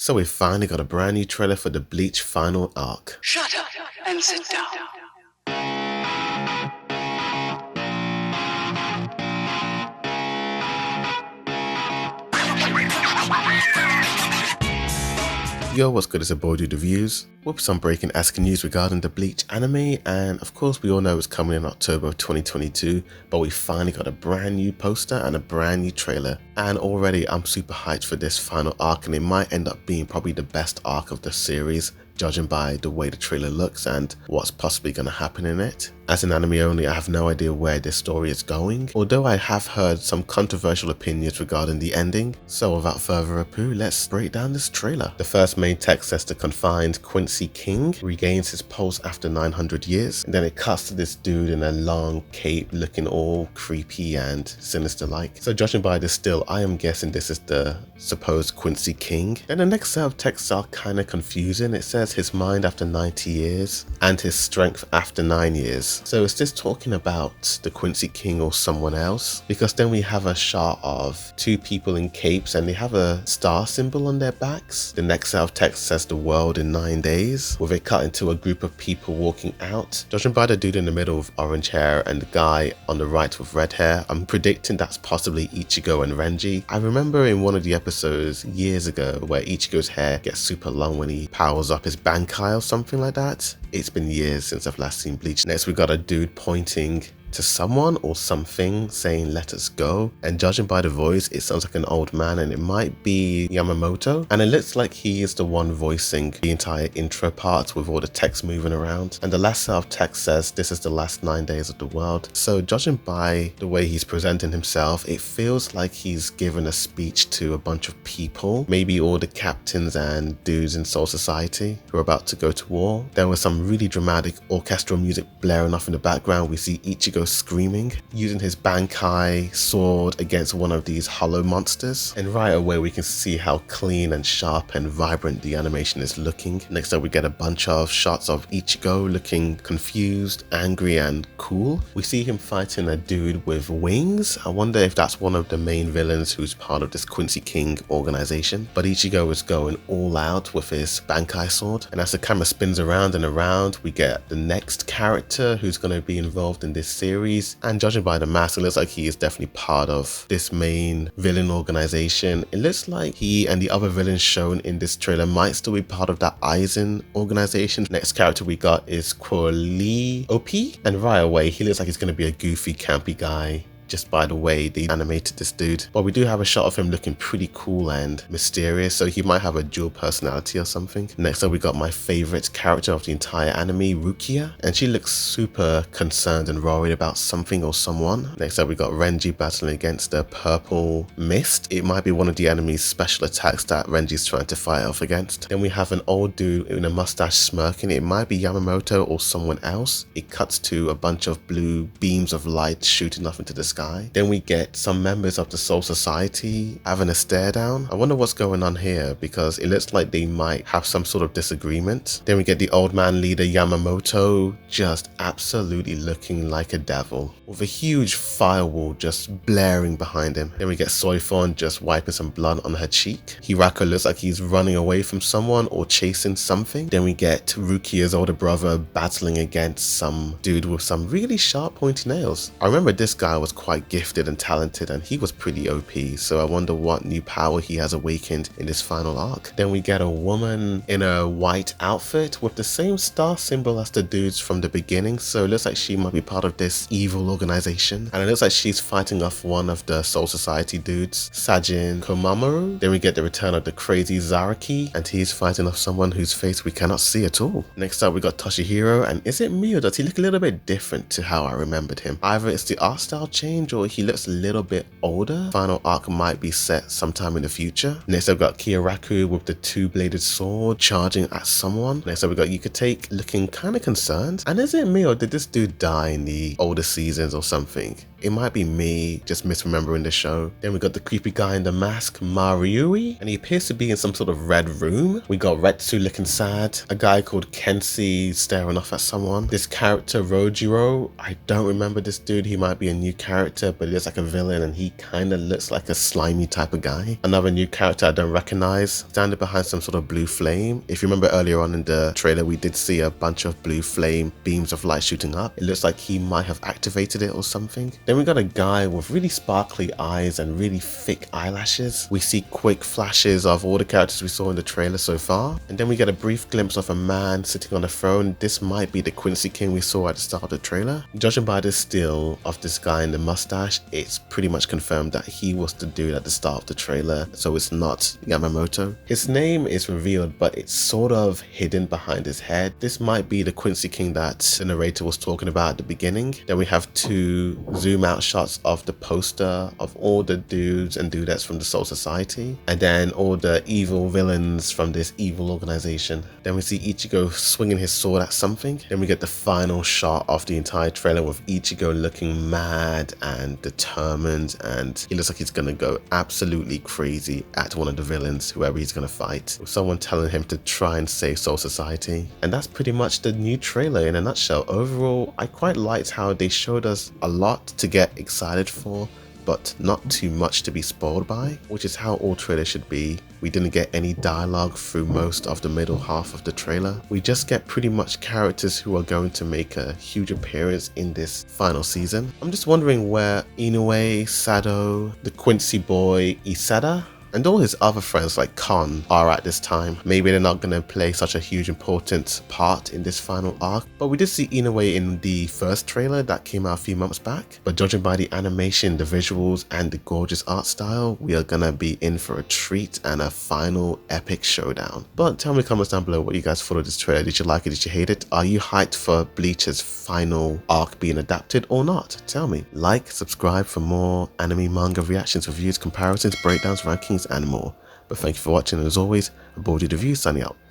So we finally got a brand new trailer for the Bleach final arc. Shut up and sit down. Yo, what's good? It's your boy Dude Reviews with some breaking asking news regarding the Bleach anime, and of course we all know it's coming in October of 2022, but we finally got a brand new poster and a brand new trailer, and already I'm super hyped for this final arc, and it might end up being probably the best arc of the series, judging by the way the trailer looks and what's possibly going to happen in it. As an anime only, I have no idea where this story is going, although I have heard some controversial opinions regarding the ending. So without further ado, let's break down this trailer. The first main text says the confined Quincy King regains his pulse after 900 years. And then it cuts to this dude in a long cape looking all creepy and sinister like. So judging by this still, I am guessing this is the supposed Quincy King. Then the next set of texts are kind of confusing. It says his mind after 90 years and his strength after 9 years. So is this talking about the Quincy King or someone else? Because then we have a shot of two people in capes and they have a star symbol on their backs. The next set of text says the world in 9 days, with it cut into a group of people walking out. Judging by the dude in the middle with orange hair and the guy on the right with red hair, I'm predicting that's possibly Ichigo and Renji. I remember in one of the episodes years ago where Ichigo's hair gets super long when he powers up his Bankai or something like that. It's been years since I've last seen Bleach. Next we got a dude pointing to someone or something saying let us go, and judging by the voice it sounds like an old man, and it might be Yamamoto, and it looks like he is the one voicing the entire intro part with all the text moving around. And the last set of text says this is the last 9 days of the world. So judging by the way he's presenting himself, it feels like he's given a speech to a bunch of people, maybe all the captains and dudes in Soul Society who are about to go to war. There was some really dramatic orchestral music blaring off in the background. We see Ichigo screaming, using his Bankai sword against one of these hollow monsters, and right away we can see how clean and sharp and vibrant the animation is looking. Next up we get a bunch of shots of Ichigo looking confused, angry and cool. We see him fighting a dude with wings. I wonder if that's one of the main villains who's part of this Quincy King organization, but Ichigo is going all out with his Bankai sword, and as the camera spins around and around we get the next character who's going to be involved in this series, and judging by the mask it looks like he is definitely part of this main villain organization. It looks like he and the other villains shown in this trailer might still be part of that Aizen organization. Next character we got is Quali OP, and right away he looks like he's going to be a goofy campy guy just by the way they animated this dude. But we do have a shot of him looking pretty cool and mysterious, so he might have a dual personality or something. Next up we got my favorite character of the entire anime, Rukia, and she looks super concerned and worried about something or someone. Next up we got Renji battling against the purple mist. It might be one of the enemy's special attacks that Renji's trying to fight off against. Then we have an old dude in a mustache smirking. It might be Yamamoto or someone else. It cuts to a bunch of blue beams of light shooting off into the sky. Then we get some members of the Soul Society having a stare down. I wonder what's going on here, because it looks like they might have some sort of disagreement. Then we get the old man leader Yamamoto just absolutely looking like a devil, with a huge firewall just blaring behind him. Then we get Soifon just wiping some blood on her cheek. Hirako looks like he's running away from someone or chasing something. Then we get Rukia's older brother battling against some dude with some really sharp pointy nails. I remember this guy was quite gifted and talented, and he was pretty OP, so I wonder what new power he has awakened in this final arc. Then we get a woman in a white outfit with the same star symbol as the dudes from the beginning, so it looks like she might be part of this evil organization, and it looks like she's fighting off one of the Soul Society dudes, Sajin Komamoru. Then we get the return of the crazy Zaraki, and he's fighting off someone whose face we cannot see at all. Next up we got Toshihiro, and is it me or does he look a little bit different to how I remembered him? Either it's the art style change or he looks a little bit older. Final arc might be set sometime in the future. Next I've got Kiyaraku with the two-bladed sword charging at someone. Next up we got Yukatake looking kind of concerned. And is it me or did this dude die in the older seasons or something? It might be me just misremembering the show. Then we got the creepy guy in the mask, Mariui, and he appears to be in some sort of red room. We got Retsu looking sad, a guy called Kenshi staring off at someone. This character, Rojiro, I don't remember this dude. He might be a new character, but he looks like a villain and he kind of looks like a slimy type of guy. Another new character I don't recognize, standing behind some sort of blue flame. If you remember earlier on in the trailer, we did see a bunch of blue flame beams of light shooting up. It looks like he might have activated it or something. Then we got a guy with really sparkly eyes and really thick eyelashes. We see quick flashes of all the characters we saw in the trailer so far. And then we get a brief glimpse of a man sitting on a throne. This might be the Quincy King we saw at the start of the trailer. Judging by the still of this guy in the mustache, it's pretty much confirmed that he was the dude at the start of the trailer, so it's not Yamamoto. His name is revealed, but it's sort of hidden behind his head. This might be the Quincy King that the narrator was talking about at the beginning. Then we have two zoom out shots of the poster of all the dudes and dudettes from the Soul Society, and then all the evil villains from this evil organization. Then we see Ichigo swinging his sword at something. Then we get the final shot of the entire trailer with Ichigo looking mad and determined, and he looks like he's gonna go absolutely crazy at one of the villains, whoever he's gonna fight, with someone telling him to try and save Soul Society. And that's pretty much the new trailer in a nutshell. Overall, I quite liked how they showed us a lot to get excited for, but not too much to be spoiled by, which is how all trailers should be. We didn't get any dialogue through most of the middle half of the trailer. We just get pretty much characters who are going to make a huge appearance in this final season. I'm just wondering where Inoue, Sado, the Quincy boy, Isada, and all his other friends like Kon are at this time. Maybe they're not going to play such a huge important part in this final arc, but we did see Inoue in the first trailer that came out a few months back. But judging by the animation, the visuals, and the gorgeous art style, we are going to be in for a treat and a final epic showdown. But tell me in the comments down below what you guys thought of this trailer. Did you like it? Did you hate it? Are you hyped for Bleach's final arc being adapted or not? Tell me. Like, subscribe for more anime, manga reactions, reviews, comparisons, breakdowns, rankings, and more. But thank you for watching, and as always, Aborted Review signing out.